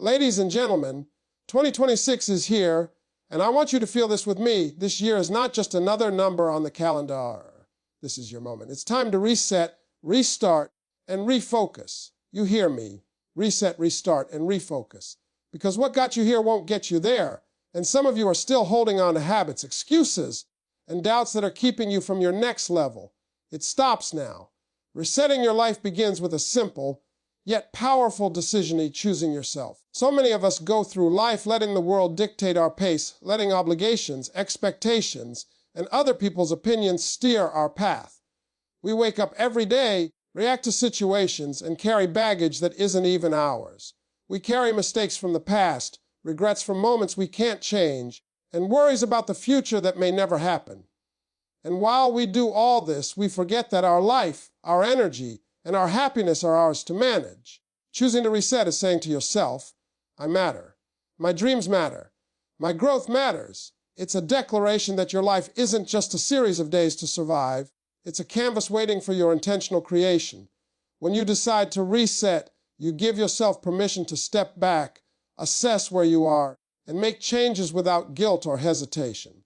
Ladies and gentlemen, 2026 is here, and I want you to feel this with me. This year is not just another number on the calendar. This is your moment. It's time to reset, restart, and refocus. You hear me. Reset, restart, and refocus. Because what got you here won't get you there. And some of you are still holding on to habits, excuses, and doubts that are keeping you from your next level. It stops now. Resetting your life begins with a simple, yet powerful decision: choosing yourself. So many of us go through life letting the world dictate our pace, letting obligations, expectations, and other people's opinions steer our path. We wake up every day, react to situations, and carry baggage that isn't even ours. We carry mistakes from the past, regrets from moments we can't change, and worries about the future that may never happen. And while we do all this, we forget that our life, our energy, and our happiness are ours to manage. Choosing to reset is saying to yourself, I matter. My dreams matter. My growth matters. It's a declaration that your life isn't just a series of days to survive. It's a canvas waiting for your intentional creation. When you decide to reset, you give yourself permission to step back, assess where you are, and make changes without guilt or hesitation.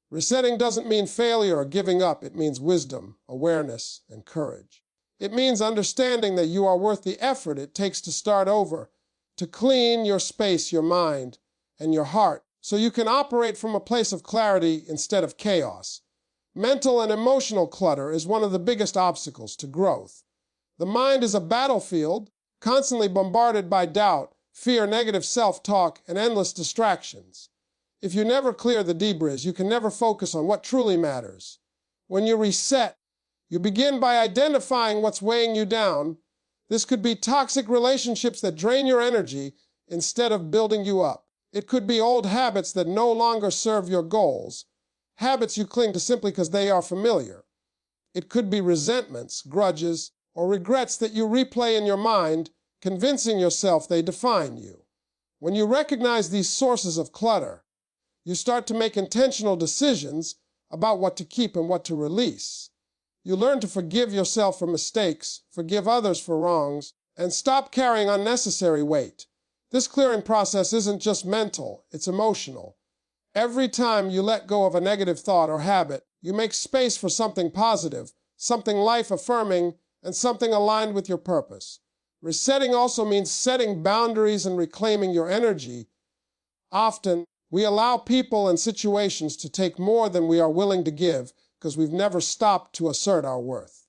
Resetting doesn't mean failure or giving up. It means wisdom, awareness, and courage. It means understanding that you are worth the effort it takes to start over, to clean your space, your mind, and your heart, so you can operate from a place of clarity instead of chaos. Mental and emotional clutter is one of the biggest obstacles to growth. The mind is a battlefield, constantly bombarded by doubt, fear, negative self-talk, and endless distractions. If you never clear the debris, you can never focus on what truly matters. When you reset, you begin by identifying what's weighing you down. This could be toxic relationships that drain your energy instead of building you up. It could be old habits that no longer serve your goals, habits you cling to simply because they are familiar. It could be resentments, grudges, or regrets that you replay in your mind, convincing yourself they define you. When you recognize these sources of clutter, you start to make intentional decisions about what to keep and what to release. You learn to forgive yourself for mistakes, forgive others for wrongs, and stop carrying unnecessary weight. This clearing process isn't just mental, it's emotional. Every time you let go of a negative thought or habit, you make space for something positive, something life-affirming, and something aligned with your purpose. Resetting also means setting boundaries and reclaiming your energy. Often, we allow people and situations to take more than we are willing to give because we've never stopped to assert our worth.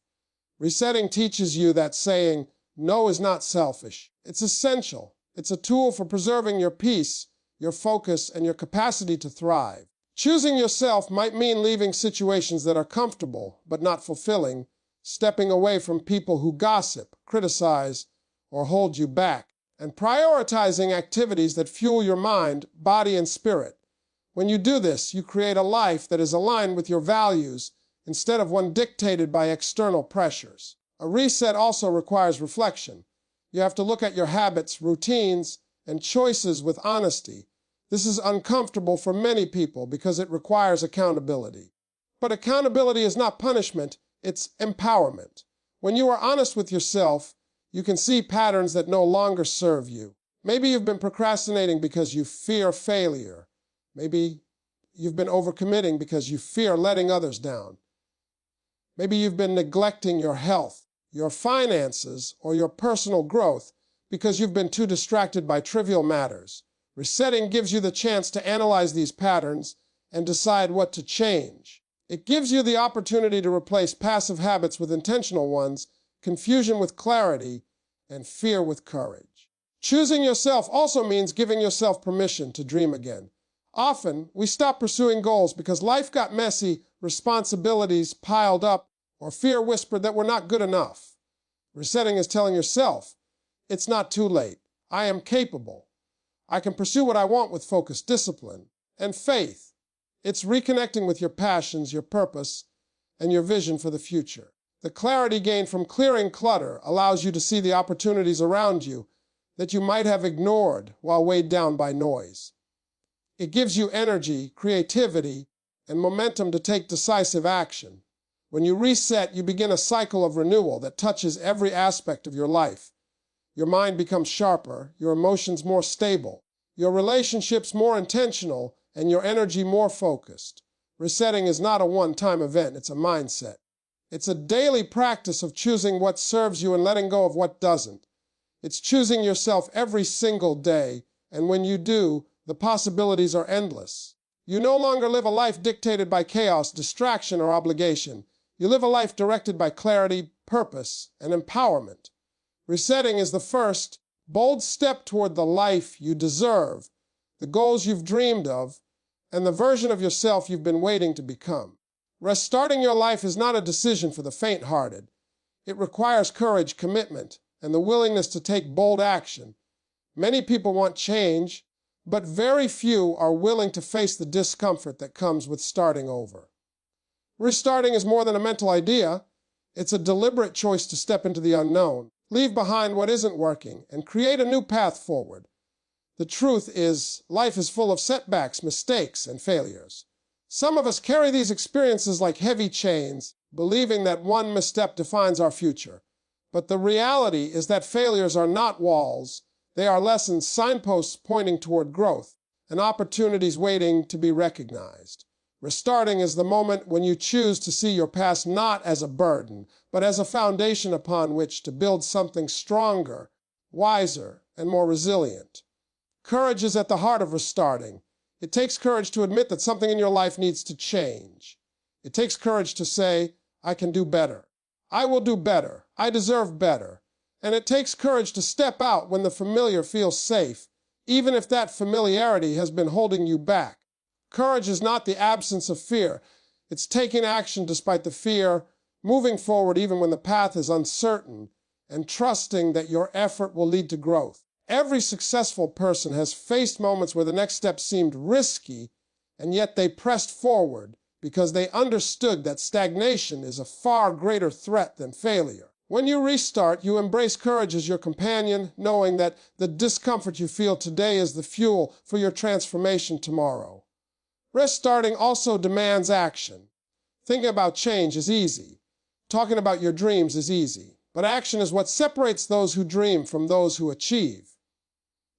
Resetting teaches you that saying no is not selfish. It's essential. It's a tool for preserving your peace, your focus, and your capacity to thrive. Choosing yourself might mean leaving situations that are comfortable but not fulfilling, stepping away from people who gossip, criticize, or hold you back, and prioritizing activities that fuel your mind, body, and spirit. When you do this, you create a life that is aligned with your values instead of one dictated by external pressures. A reset also requires reflection. You have to look at your habits, routines, and choices with honesty. This is uncomfortable for many people because it requires accountability. But accountability is not punishment, it's empowerment. When you are honest with yourself, you can see patterns that no longer serve you. Maybe you've been procrastinating because you fear failure. Maybe you've been overcommitting because you fear letting others down. Maybe you've been neglecting your health, your finances, or your personal growth because you've been too distracted by trivial matters. Resetting gives you the chance to analyze these patterns and decide what to change. It gives you the opportunity to replace passive habits with intentional ones, confusion with clarity, and fear with courage. Choosing yourself also means giving yourself permission to dream again. Often, we stop pursuing goals because life got messy, responsibilities piled up, or fear whispered that we're not good enough. Resetting is telling yourself, it's not too late. I am capable. I can pursue what I want with focus, discipline, and faith. It's reconnecting with your passions, your purpose, and your vision for the future. The clarity gained from clearing clutter allows you to see the opportunities around you that you might have ignored while weighed down by noise. It gives you energy, creativity, and momentum to take decisive action. When you reset, you begin a cycle of renewal that touches every aspect of your life. Your mind becomes sharper, your emotions more stable, your relationships more intentional, and your energy more focused. Resetting is not a one-time event, it's a mindset. It's a daily practice of choosing what serves you and letting go of what doesn't. It's choosing yourself every single day, and when you do, the possibilities are endless. You no longer live a life dictated by chaos, distraction, or obligation. You live a life directed by clarity, purpose, and empowerment. Resetting is the first, bold step toward the life you deserve, the goals you've dreamed of, and the version of yourself you've been waiting to become. Restarting your life is not a decision for the faint-hearted. It requires courage, commitment, and the willingness to take bold action. Many people want change, but very few are willing to face the discomfort that comes with starting over. Restarting is more than a mental idea. It's a deliberate choice to step into the unknown, leave behind what isn't working, and create a new path forward. The truth is, life is full of setbacks, mistakes, and failures. Some of us carry these experiences like heavy chains, believing that one misstep defines our future. But the reality is that failures are not walls. They are lessons, signposts pointing toward growth, and opportunities waiting to be recognized. Restarting is the moment when you choose to see your past not as a burden, but as a foundation upon which to build something stronger, wiser, and more resilient. Courage is at the heart of restarting. It takes courage to admit that something in your life needs to change. It takes courage to say, I can do better. I will do better. I deserve better. And it takes courage to step out when the familiar feels safe, even if that familiarity has been holding you back. Courage is not the absence of fear. It's taking action despite the fear, moving forward even when the path is uncertain, and trusting that your effort will lead to growth. Every successful person has faced moments where the next step seemed risky, and yet they pressed forward because they understood that stagnation is a far greater threat than failure. When you restart, you embrace courage as your companion, knowing that the discomfort you feel today is the fuel for your transformation tomorrow. Restarting also demands action. Thinking about change is easy. Talking about your dreams is easy. But action is what separates those who dream from those who achieve.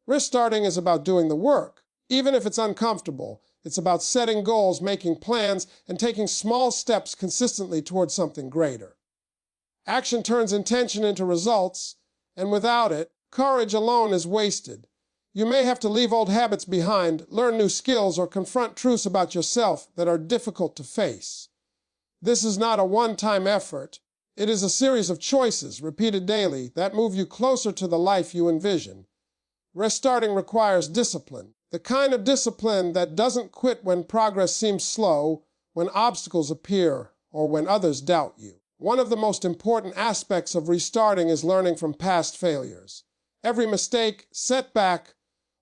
Restarting is about doing the work. Even if it's uncomfortable, it's about setting goals, making plans, and taking small steps consistently towards something greater. Action turns intention into results, and without it, courage alone is wasted. You may have to leave old habits behind, learn new skills, or confront truths about yourself that are difficult to face. This is not a one-time effort. It is a series of choices, repeated daily, that move you closer to the life you envision. Restarting requires discipline, the kind of discipline that doesn't quit when progress seems slow, when obstacles appear, or when others doubt you. One of the most important aspects of restarting is learning from past failures. Every mistake, setback,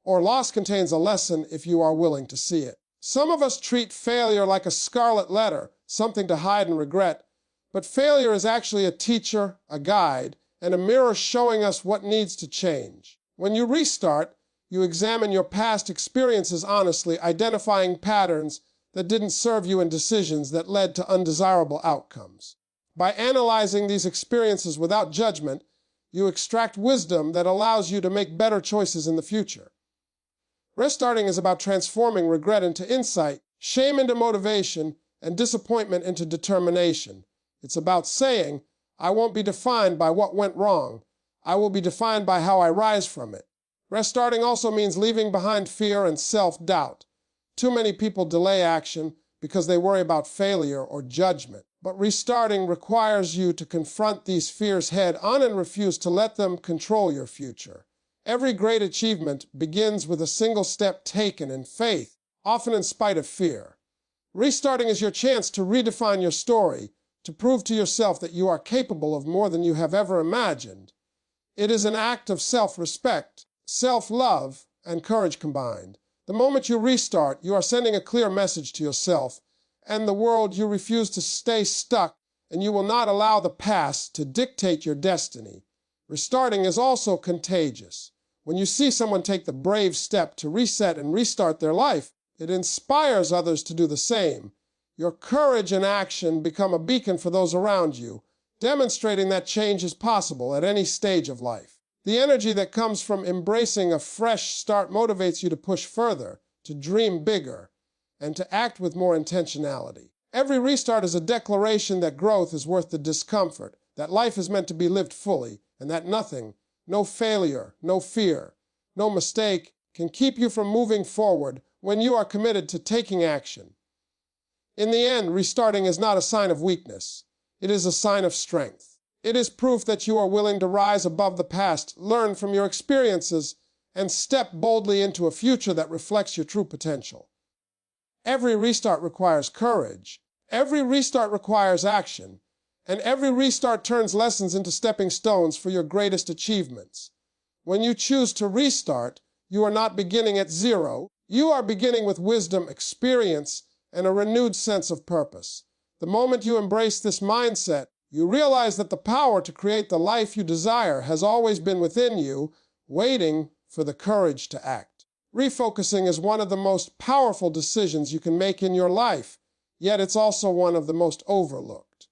or loss contains a lesson if you are willing to see it. Some of us treat failure like a scarlet letter, something to hide and regret, but failure is actually a teacher, a guide, and a mirror showing us what needs to change. When you restart, you examine your past experiences honestly, identifying patterns that didn't serve you and decisions that led to undesirable outcomes. By analyzing these experiences without judgment, you extract wisdom that allows you to make better choices in the future. Restarting is about transforming regret into insight, shame into motivation, and disappointment into determination. It's about saying, I won't be defined by what went wrong. I will be defined by how I rise from it. Restarting also means leaving behind fear and self-doubt. Too many people delay action because they worry about failure or judgment. But restarting requires you to confront these fears head-on and refuse to let them control your future. Every great achievement begins with a single step taken in faith, often in spite of fear. Restarting is your chance to redefine your story, to prove to yourself that you are capable of more than you have ever imagined. It is an act of self-respect, self-love, and courage combined. The moment you restart, you are sending a clear message to yourself and the world. You refuse to stay stuck, and you will not allow the past to dictate your destiny. Restarting is also contagious. When you see someone take the brave step to reset and restart their life, it inspires others to do the same. Your courage and action become a beacon for those around you, demonstrating that change is possible at any stage of life. The energy that comes from embracing a fresh start motivates you to push further, to dream bigger, and to act with more intentionality. Every restart is a declaration that growth is worth the discomfort, that life is meant to be lived fully, and that nothing, no failure, no fear, no mistake, can keep you from moving forward when you are committed to taking action. In the end, restarting is not a sign of weakness. It is a sign of strength. It is proof that you are willing to rise above the past, learn from your experiences, and step boldly into a future that reflects your true potential. Every restart requires courage. Every restart requires action. And every restart turns lessons into stepping stones for your greatest achievements. When you choose to restart, you are not beginning at zero. You are beginning with wisdom, experience, and a renewed sense of purpose. The moment you embrace this mindset, you realize that the power to create the life you desire has always been within you, waiting for the courage to act. Refocusing is one of the most powerful decisions you can make in your life, yet it's also one of the most overlooked.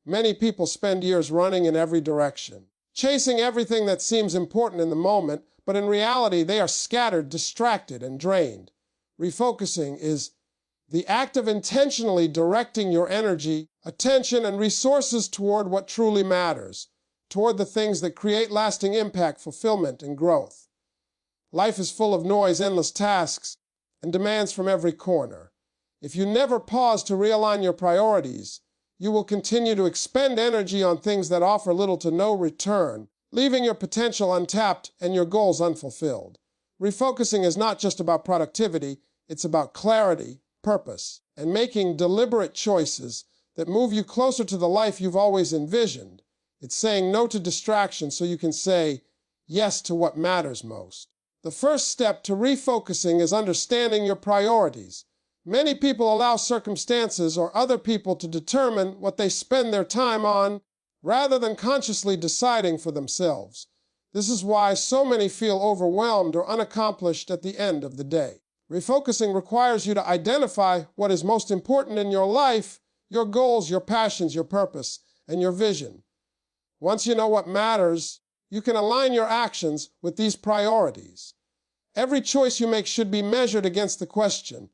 Many people spend years running in every direction, chasing everything that seems important in the moment, but in reality they are scattered, distracted, and drained. Refocusing is the act of intentionally directing your energy, attention, and resources toward what truly matters, toward the things that create lasting impact, fulfillment, and growth. Life is full of noise, endless tasks, and demands from every corner. If you never pause to realign your priorities, you will continue to expend energy on things that offer little to no return, leaving your potential untapped and your goals unfulfilled. Refocusing is not just about productivity, it's about clarity, purpose, and making deliberate choices that move you closer to the life you've always envisioned. It's saying no to distractions so you can say yes to what matters most. The first step to refocusing is understanding your priorities. Many people allow circumstances or other people to determine what they spend their time on rather than consciously deciding for themselves. This is why so many feel overwhelmed or unaccomplished at the end of the day. Refocusing requires you to identify what is most important in your life, your goals, your passions, your purpose, and your vision. Once you know what matters, you can align your actions with these priorities. Every choice you make should be measured against the question,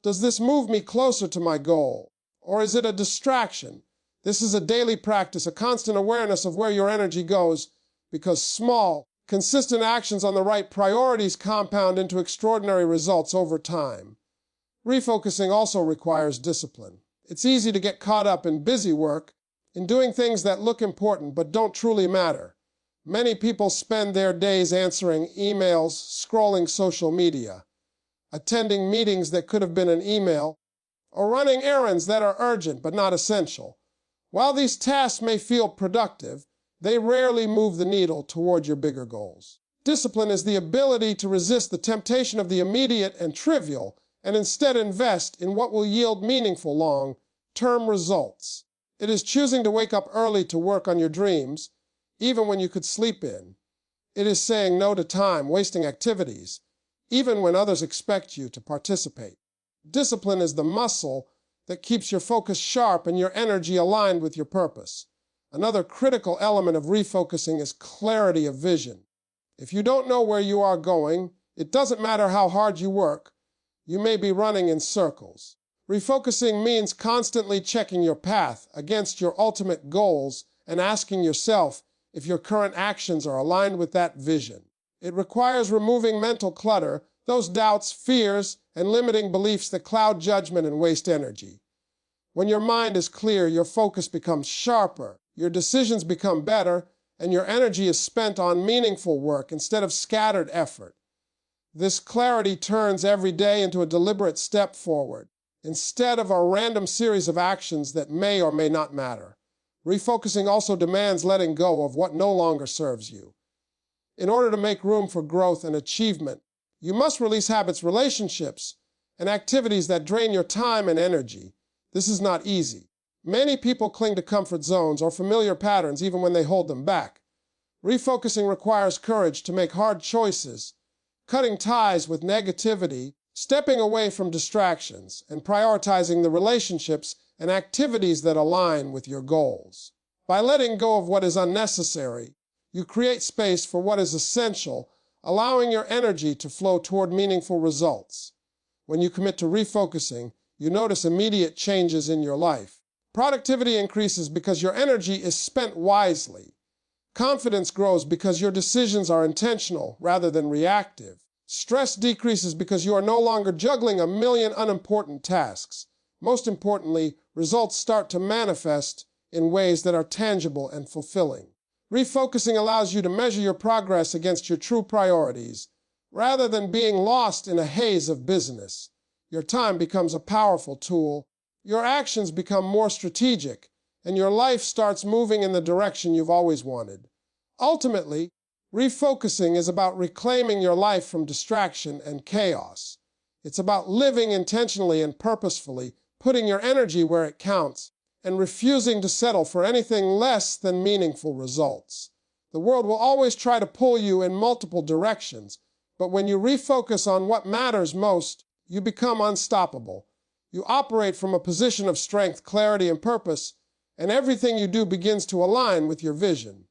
does this move me closer to my goal? Or is it a distraction? This is a daily practice, a constant awareness of where your energy goes, because small, consistent actions on the right priorities compound into extraordinary results over time. Refocusing also requires discipline. It's easy to get caught up in busy work, in doing things that look important but don't truly matter. Many people spend their days answering emails, scrolling social media, attending meetings that could have been an email, or running errands that are urgent but not essential. While these tasks may feel productive, they rarely move the needle toward your bigger goals. Discipline is the ability to resist the temptation of the immediate and trivial, and instead invest in what will yield meaningful long-term results. It is choosing to wake up early to work on your dreams, even when you could sleep in. It is saying no to time-wasting activities, even when others expect you to participate. Discipline is the muscle that keeps your focus sharp and your energy aligned with your purpose. Another critical element of refocusing is clarity of vision. If you don't know where you are going, it doesn't matter how hard you work, you may be running in circles. Refocusing means constantly checking your path against your ultimate goals and asking yourself if your current actions are aligned with that vision. It requires removing mental clutter, those doubts, fears, and limiting beliefs that cloud judgment and waste energy. When your mind is clear, your focus becomes sharper, your decisions become better, and your energy is spent on meaningful work instead of scattered effort. This clarity turns every day into a deliberate step forward, instead of a random series of actions that may or may not matter. Refocusing also demands letting go of what no longer serves you. In order to make room for growth and achievement, you must release habits, relationships, and activities that drain your time and energy. This is not easy. Many people cling to comfort zones or familiar patterns even when they hold them back. Refocusing requires courage to make hard choices, cutting ties with negativity, stepping away from distractions, and prioritizing the relationships and activities that align with your goals. By letting go of what is unnecessary, You create space for what is essential, allowing your energy to flow toward meaningful results. When you commit to refocusing, you notice immediate changes in your life. Productivity increases because your energy is spent wisely. Confidence grows because your decisions are intentional rather than reactive. Stress decreases because you are no longer juggling a million unimportant tasks. Most importantly, results start to manifest in ways that are tangible and fulfilling. Refocusing allows you to measure your progress against your true priorities, rather than being lost in a haze of business. Your time becomes a powerful tool, your actions become more strategic, and your life starts moving in the direction you've always wanted. Ultimately, refocusing is about reclaiming your life from distraction and chaos. It's about living intentionally and purposefully, putting your energy where it counts, and refusing to settle for anything less than meaningful results. The world will always try to pull you in multiple directions, but when you refocus on what matters most, you become unstoppable. You operate from a position of strength, clarity, and purpose, and everything you do begins to align with your vision.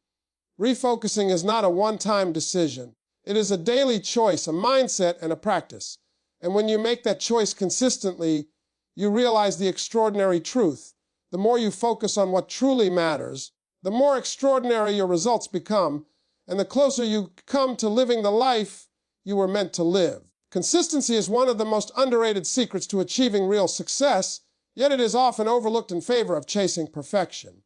Refocusing is not a one-time decision. It is a daily choice, a mindset, and a practice. And when you make that choice consistently, you realize the extraordinary truth. The more you focus on what truly matters, the more extraordinary your results become, and the closer you come to living the life you were meant to live. Consistency is one of the most underrated secrets to achieving real success, yet it is often overlooked in favor of chasing perfection.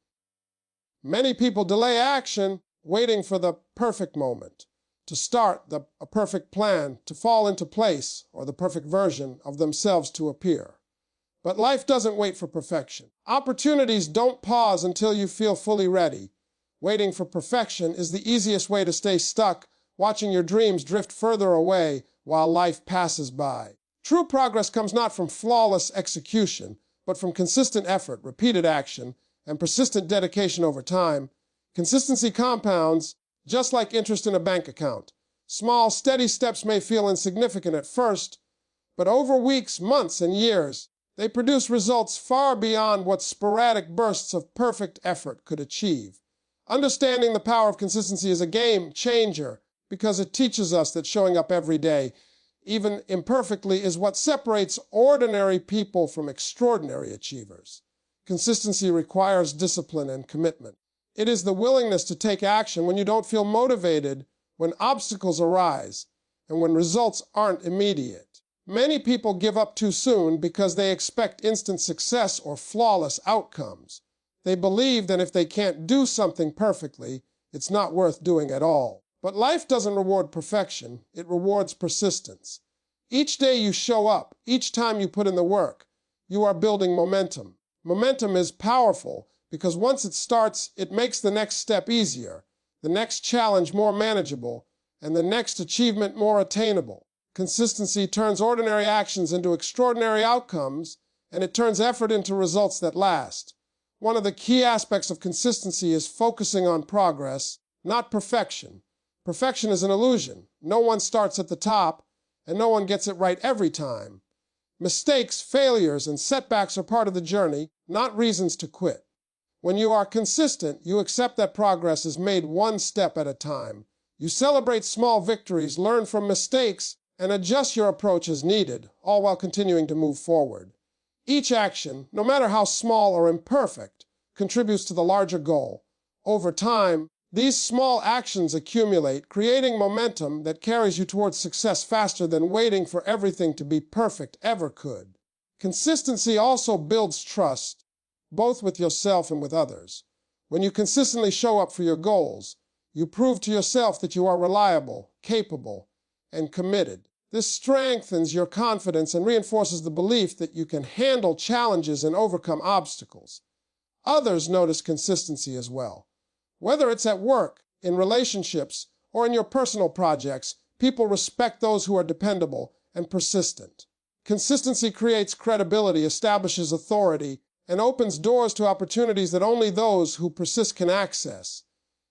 Many people delay action, waiting for the perfect moment, to start a perfect plan, to fall into place, or the perfect version of themselves to appear. But life doesn't wait for perfection. Opportunities don't pause until you feel fully ready. Waiting for perfection is the easiest way to stay stuck, watching your dreams drift further away while life passes by. True progress comes not from flawless execution, but from consistent effort, repeated action, and persistent dedication over time. Consistency compounds, just like interest in a bank account. Small, steady steps may feel insignificant at first, but over weeks, months, and years, they produce results far beyond what sporadic bursts of perfect effort could achieve. Understanding the power of consistency is a game changer because it teaches us that showing up every day, even imperfectly, is what separates ordinary people from extraordinary achievers. Consistency requires discipline and commitment. It is the willingness to take action when you don't feel motivated, when obstacles arise, and when results aren't immediate. Many people give up too soon because they expect instant success or flawless outcomes. They believe that if they can't do something perfectly, it's not worth doing at all. But life doesn't reward perfection, it rewards persistence. Each day you show up, each time you put in the work, you are building momentum. Momentum is powerful because once it starts, it makes the next step easier, the next challenge more manageable, and the next achievement more attainable. Consistency turns ordinary actions into extraordinary outcomes, and it turns effort into results that last. One of the key aspects of consistency is focusing on progress, not perfection. Perfection is an illusion. No one starts at the top, and no one gets it right every time. Mistakes, failures, and setbacks are part of the journey, not reasons to quit. When you are consistent, you accept that progress is made one step at a time. You celebrate small victories, learn from mistakes, and adjust your approach as needed, all while continuing to move forward. Each action, no matter how small or imperfect, contributes to the larger goal. Over time, these small actions accumulate, creating momentum that carries you towards success faster than waiting for everything to be perfect ever could. Consistency also builds trust, both with yourself and with others. When you consistently show up for your goals, you prove to yourself that you are reliable, capable, and committed. This strengthens your confidence and reinforces the belief that you can handle challenges and overcome obstacles. Others notice consistency as well. Whether it's at work, in relationships, or in your personal projects, people respect those who are dependable and persistent. Consistency creates credibility, establishes authority, and opens doors to opportunities that only those who persist can access.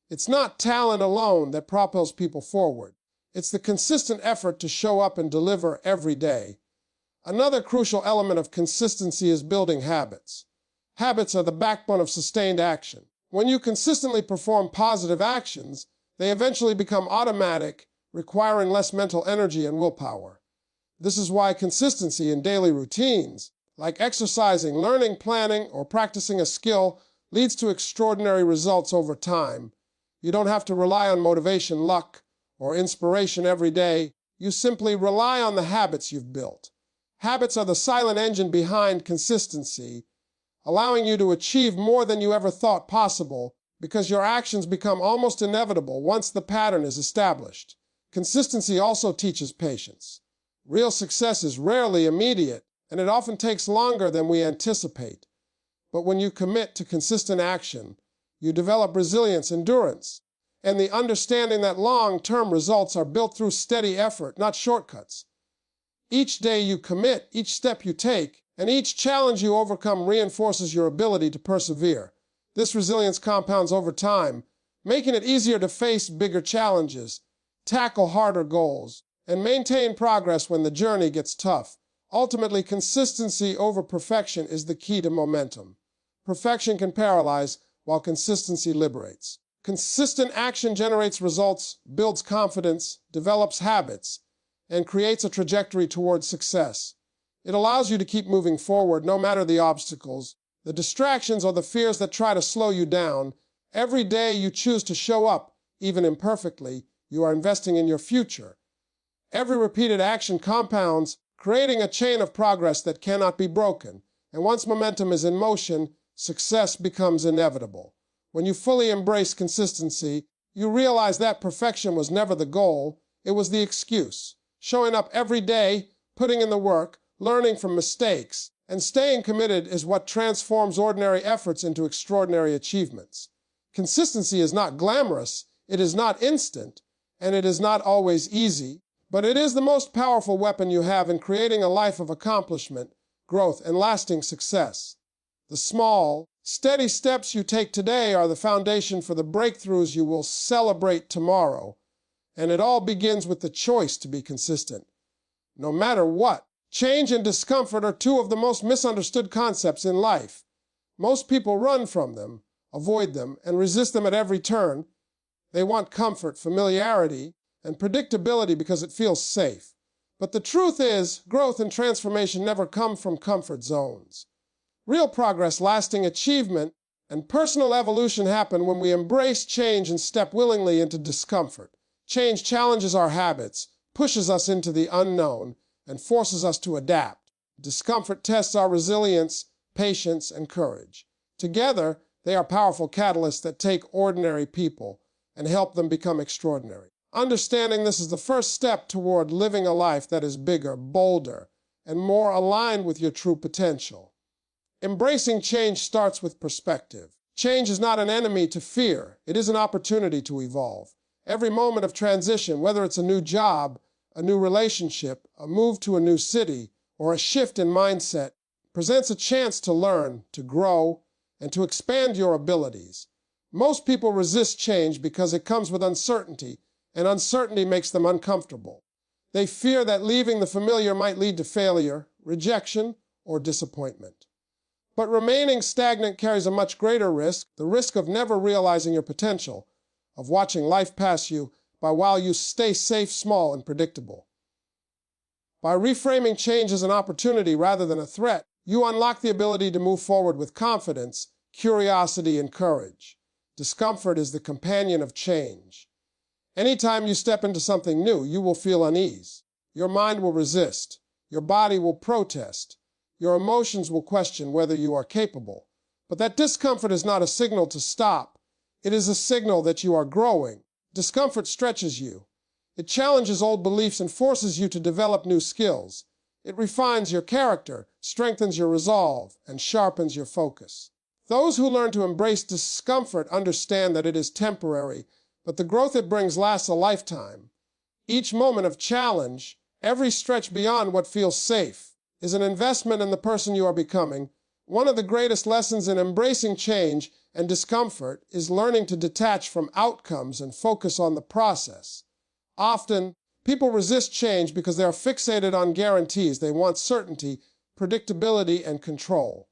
It's not talent alone that propels people forward. It's the consistent effort to show up and deliver every day. Another crucial element of consistency is building habits. Habits are the backbone of sustained action. When you consistently perform positive actions, They eventually become automatic, requiring less mental energy and willpower. This is why consistency in daily routines, like exercising, learning, planning, or practicing a skill, leads to extraordinary results over time. You don't have to rely on motivation, luck, or inspiration every day. You simply rely on the habits you've built. Habits are the silent engine behind consistency, allowing you to achieve more than you ever thought possible because your actions become almost inevitable once the pattern is established. Consistency also teaches patience. Real success is rarely immediate, and it often takes longer than we anticipate. But when you commit to consistent action, you develop resilience, endurance, and the understanding that long-term results are built through steady effort, not shortcuts. Each day you commit, each step you take, and each challenge you overcome reinforces your ability to persevere. This resilience compounds over time, making it easier to face bigger challenges, tackle harder goals, and maintain progress when the journey gets tough. Ultimately, consistency over perfection is the key to momentum. Perfection can paralyze, while consistency liberates. Consistent action generates results, builds confidence, develops habits, and creates a trajectory towards success. It allows you to keep moving forward no matter the obstacles, the distractions, or the fears that try to slow you down. Every day you choose to show up, even imperfectly, you are investing in your future. Every repeated action compounds, creating a chain of progress that cannot be broken. And once momentum is in motion, success becomes inevitable. When you fully embrace consistency, you realize that perfection was never the goal, it was the excuse. Showing up every day, putting in the work, learning from mistakes, and staying committed is what transforms ordinary efforts into extraordinary achievements. Consistency is not glamorous, it is not instant, and it is not always easy, but it is the most powerful weapon you have in creating a life of accomplishment, growth, and lasting success. The small, steady steps you take today are the foundation for the breakthroughs you will celebrate tomorrow, and it all begins with the choice to be consistent. No matter what, change and discomfort are two of the most misunderstood concepts in life. Most people run from them, avoid them, and resist them at every turn. They want comfort, familiarity, and predictability because it feels safe. But the truth is, growth and transformation never come from comfort zones. Real progress, lasting achievement, and personal evolution happen when we embrace change and step willingly into discomfort. Change challenges our habits, pushes us into the unknown, and forces us to adapt. Discomfort tests our resilience, patience, and courage. Together, they are powerful catalysts that take ordinary people and help them become extraordinary. Understanding this is the first step toward living a life that is bigger, bolder, and more aligned with your true potential. Embracing change starts with perspective. Change is not an enemy to fear. It is an opportunity to evolve. Every moment of transition, whether it's a new job, a new relationship, a move to a new city, or a shift in mindset, presents a chance to learn, to grow, and to expand your abilities. Most people resist change because it comes with uncertainty, and uncertainty makes them uncomfortable. They fear that leaving the familiar might lead to failure, rejection, or disappointment. But remaining stagnant carries a much greater risk, the risk of never realizing your potential, of watching life pass you by while you stay safe, small, and predictable. By reframing change as an opportunity rather than a threat, you unlock the ability to move forward with confidence, curiosity, and courage. Discomfort is the companion of change. Anytime you step into something new, you will feel unease. Your mind will resist. Your body will protest. Your emotions will question whether you are capable. But that discomfort is not a signal to stop. It is a signal that you are growing. Discomfort stretches you. It challenges old beliefs and forces you to develop new skills. It refines your character, strengthens your resolve, and sharpens your focus. Those who learn to embrace discomfort understand that it is temporary, but the growth it brings lasts a lifetime. Each moment of challenge, every stretch beyond what feels safe, is an investment in the person you are becoming. One of the greatest lessons in embracing change and discomfort is learning to detach from outcomes and focus on the process. Often, people resist change because they are fixated on guarantees. They want certainty, predictability, and control.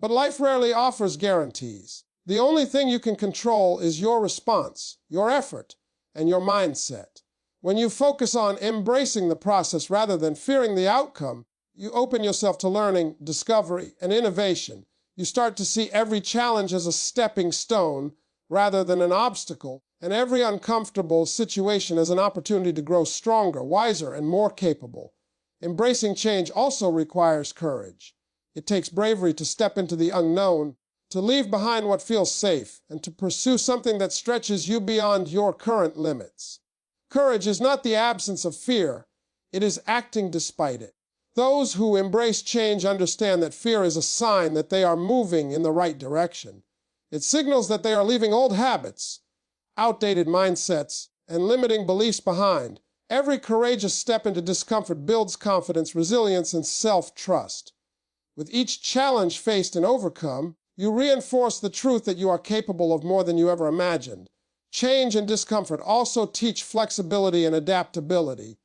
But life rarely offers guarantees. The only thing you can control is your response, your effort, and your mindset. When you focus on embracing the process rather than fearing the outcome, you open yourself to learning, discovery, and innovation. You start to see every challenge as a stepping stone rather than an obstacle, and every uncomfortable situation as an opportunity to grow stronger, wiser, and more capable. Embracing change also requires courage. It takes bravery to step into the unknown, to leave behind what feels safe, and to pursue something that stretches you beyond your current limits. Courage is not the absence of fear, it is acting despite it. Those who embrace change understand that fear is a sign that they are moving in the right direction. It signals that they are leaving old habits, outdated mindsets, and limiting beliefs behind. Every courageous step into discomfort builds confidence, resilience, and self-trust. With each challenge faced and overcome, you reinforce the truth that you are capable of more than you ever imagined. Change and discomfort also teach flexibility and adaptability.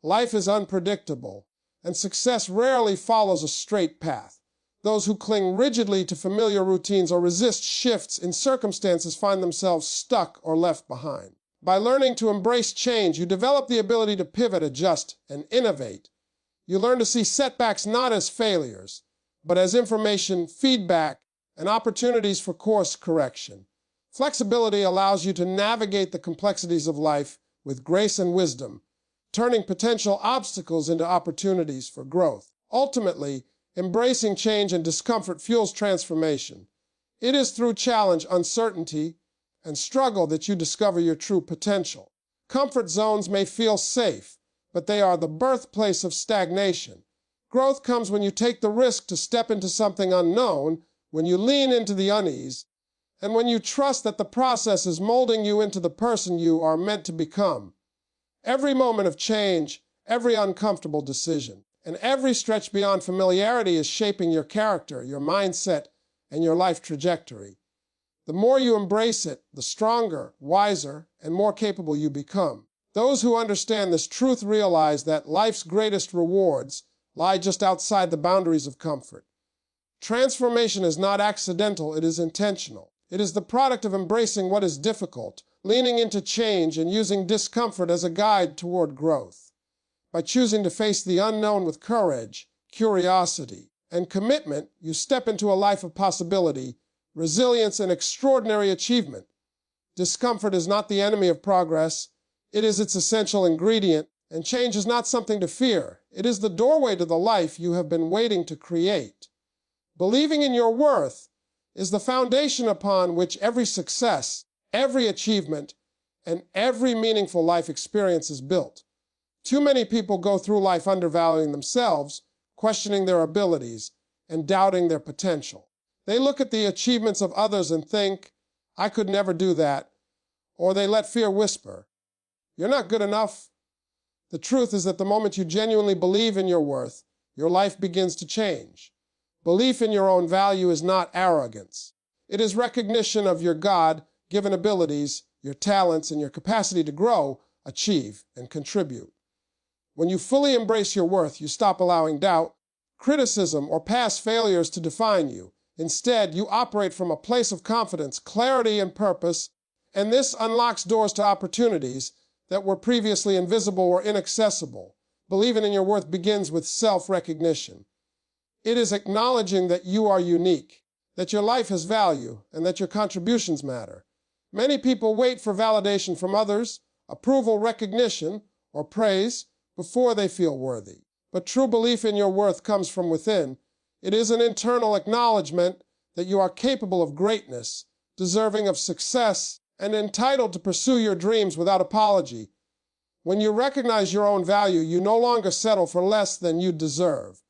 Life is unpredictable, and success rarely follows a straight path. Those who cling rigidly to familiar routines or resist shifts in circumstances find themselves stuck or left behind. By learning to embrace change, you develop the ability to pivot, adjust, and innovate. You learn to see setbacks not as failures, but as information, feedback, and opportunities for course correction. Flexibility allows you to navigate the complexities of life with grace and wisdom, turning potential obstacles into opportunities for growth. Ultimately, embracing change and discomfort fuels transformation. It is through challenge, uncertainty, and struggle that you discover your true potential. Comfort zones may feel safe, but they are the birthplace of stagnation. Growth comes when you take the risk to step into something unknown, when you lean into the unease, and when you trust that the process is molding you into the person you are meant to become. Every moment of change, every uncomfortable decision, and every stretch beyond familiarity is shaping your character, your mindset, and your life trajectory. The more you embrace it, the stronger, wiser, and more capable you become. Those who understand this truth realize that life's greatest rewards lie just outside the boundaries of comfort. Transformation is not accidental, it is intentional. It is the product of embracing what is difficult, leaning into change, and using discomfort as a guide toward growth. By choosing to face the unknown with courage, curiosity, and commitment, you step into a life of possibility, resilience, and extraordinary achievement. Discomfort is not the enemy of progress. It is its essential ingredient, and change is not something to fear. It is the doorway to the life you have been waiting to create. Believing in your worth is the foundation upon which every success, every achievement, and every meaningful life experience is built. Too many people go through life undervaluing themselves, questioning their abilities, and doubting their potential. They look at the achievements of others and think, "I could never do that," or they let fear whisper, "You're not good enough." The truth is that the moment you genuinely believe in your worth, your life begins to change. Belief in your own value is not arrogance. It is recognition of your God-given abilities, your talents, and your capacity to grow, achieve, and contribute. When you fully embrace your worth, you stop allowing doubt, criticism, or past failures to define you. Instead, you operate from a place of confidence, clarity, and purpose, and this unlocks doors to opportunities that were previously invisible or inaccessible. Believing in your worth begins with self-recognition. It is acknowledging that you are unique, that your life has value, and that your contributions matter. Many people wait for validation from others, approval, recognition, or praise before they feel worthy. But true belief in your worth comes from within. It is an internal acknowledgement that you are capable of greatness, deserving of success, and entitled to pursue your dreams without apology. When you recognize your own value, you no longer settle for less than you deserve.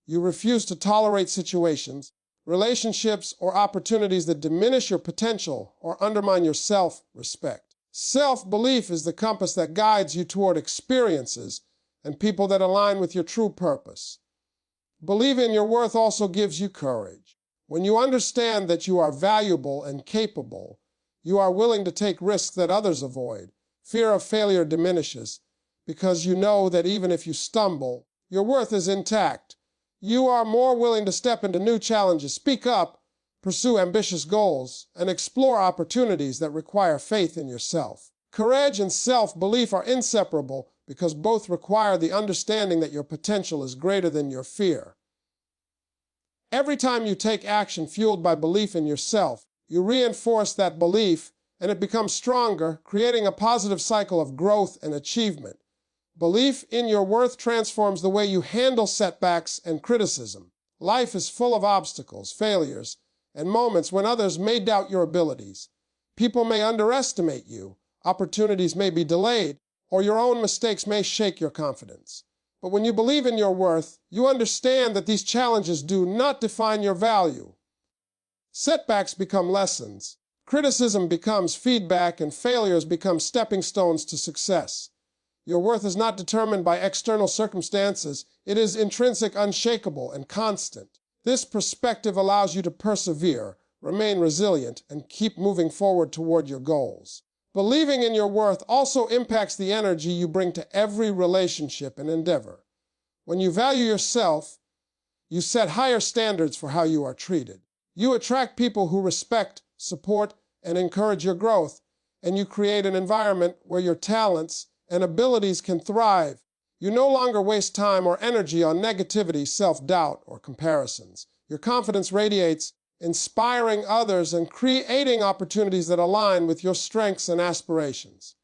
You refuse to tolerate situations, relationships, or opportunities that diminish your potential or undermine your self-respect. Self-belief is the compass that guides you toward experiences and people that align with your true purpose. Believing in your worth also gives you courage. When you understand that you are valuable and capable, you are willing to take risks that others avoid. Fear of failure diminishes because you know that even if you stumble, your worth is intact. You are more willing to step into new challenges, speak up, pursue ambitious goals, and explore opportunities that require faith in yourself. Courage and self-belief are inseparable because both require the understanding that your potential is greater than your fear. Every time you take action fueled by belief in yourself, you reinforce that belief and it becomes stronger, creating a positive cycle of growth and achievement. Belief in your worth transforms the way you handle setbacks and criticism. Life is full of obstacles, failures, and moments when others may doubt your abilities. People may underestimate you, opportunities may be delayed, or your own mistakes may shake your confidence. But when you believe in your worth, you understand that these challenges do not define your value. Setbacks become lessons, criticism becomes feedback, and failures become stepping stones to success. Your worth is not determined by external circumstances. It is intrinsic, unshakable, and constant. This perspective allows you to persevere, remain resilient, and keep moving forward toward your goals. Believing in your worth also impacts the energy you bring to every relationship and endeavor. When you value yourself, you set higher standards for how you are treated. You attract people who respect, support, and encourage your growth, and you create an environment where your talents and abilities can thrive. You no longer waste time or energy on negativity, self-doubt, or comparisons. Your confidence radiates, inspiring others and creating opportunities that align with your strengths and aspirations.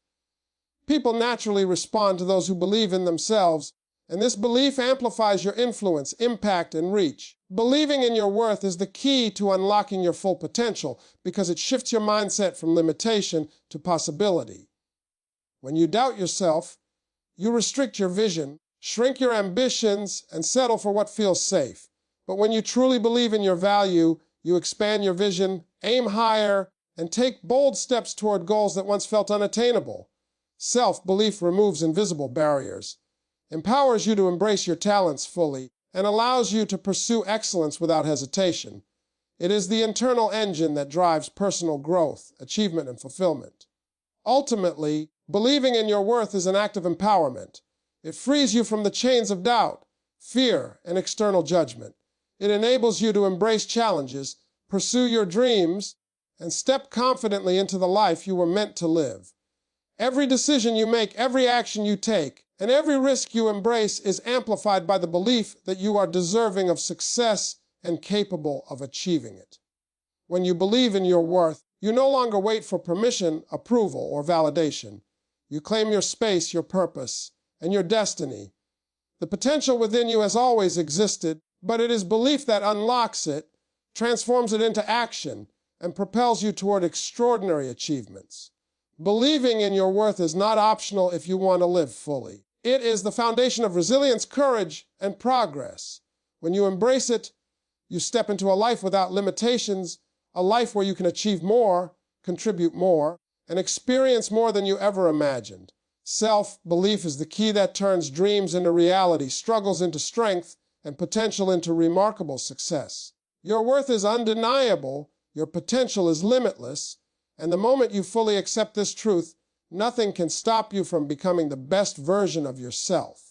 People naturally respond to those who believe in themselves, and this belief amplifies your influence, impact, and reach. Believing in your worth is the key to unlocking your full potential because it shifts your mindset from limitation to possibility. When you doubt yourself, you restrict your vision, shrink your ambitions, and settle for what feels safe. But when you truly believe in your value, you expand your vision, aim higher, and take bold steps toward goals that once felt unattainable. Self-belief removes invisible barriers, empowers you to embrace your talents fully, and allows you to pursue excellence without hesitation. It is the internal engine that drives personal growth, achievement, and fulfillment. Ultimately, believing in your worth is an act of empowerment. It frees you from the chains of doubt, fear, and external judgment. It enables you to embrace challenges, pursue your dreams, and step confidently into the life you were meant to live. Every decision you make, every action you take, and every risk you embrace is amplified by the belief that you are deserving of success and capable of achieving it. When you believe in your worth, you no longer wait for permission, approval, or validation. You claim your space, your purpose, and your destiny. The potential within you has always existed, but it is belief that unlocks it, transforms it into action, and propels you toward extraordinary achievements. Believing in your worth is not optional if you want to live fully. It is the foundation of resilience, courage, and progress. When you embrace it, you step into a life without limitations, a life where you can achieve more, contribute more, and experience more than you ever imagined. Self-belief is the key that turns dreams into reality, struggles into strength, and potential into remarkable success. Your worth is undeniable, your potential is limitless, and the moment you fully accept this truth, nothing can stop you from becoming the best version of yourself.